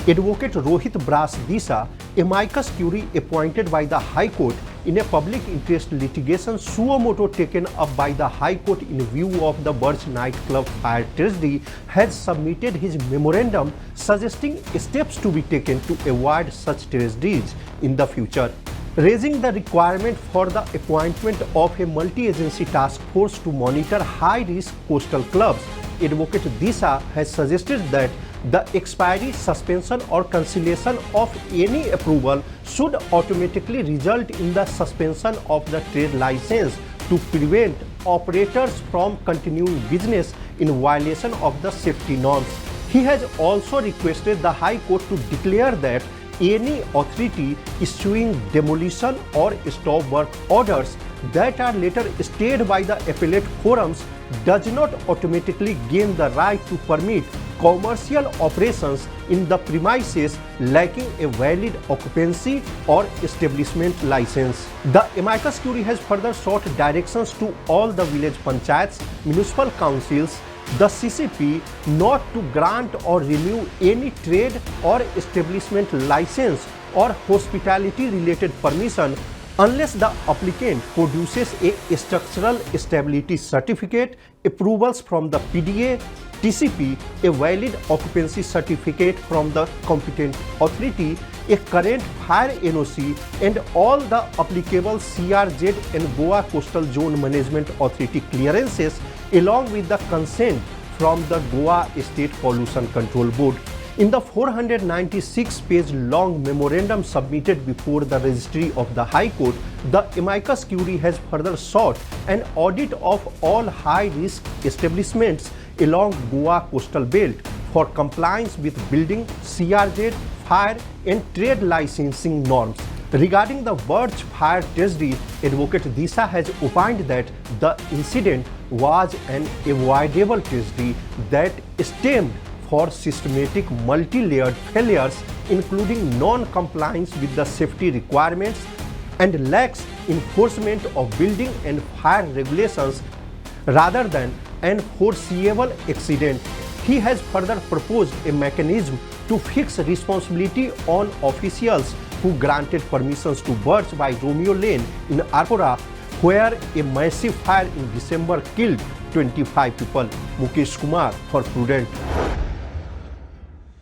Advocate Rohit Bras Disa, amicus curiae appointed by the High Court in a public interest litigation suo motu taken up by the High Court in view of the Birch nightclub fire tragedy, has submitted his memorandum suggesting steps to be taken to avoid such tragedies in the future, raising the requirement for the appointment of a multi-agency task force to monitor high-risk coastal clubs. Advocate Disa has suggested that the expiry, suspension or cancellation of any approval should automatically result in the suspension of the trade license to prevent operators from continuing business in violation of the safety norms. He has also requested the High Court to declare that any authority issuing demolition or stop work orders that are later stayed by the appellate forums does not automatically gain the right to permit commercial operations in the premises lacking a valid occupancy or establishment license. The amicus curiae has further sought directions to all the village panchayats, municipal councils, the CCP not to grant or renew any trade or establishment license or hospitality related permission unless the applicant produces a structural stability certificate, approvals from the PDA, TCP, a valid occupancy certificate from the competent authority, a current fire NOC, and all the applicable CRZ and Goa Coastal Zone Management Authority clearances along with the consent from the Goa State Pollution Control Board. In the 496-page long memorandum submitted before the registry of the High Court, the amicus curiae has further sought an audit of all high-risk establishments along Goa coastal belt for compliance with building, CRZ, fire and trade licensing norms. Regarding the Birch fire tragedy, Advocate Disa has opined that the incident was an avoidable tragedy that stemmed for systematic multi-layered failures including non-compliance with the safety requirements and lax enforcement of building and fire regulations rather than an foreseeable accident. He has further proposed a mechanism to fix responsibility on officials who granted permissions to Birch by Romeo Lane in Arpora, where a massive fire in December killed 25 people. Mukesh Kumar for Prudent.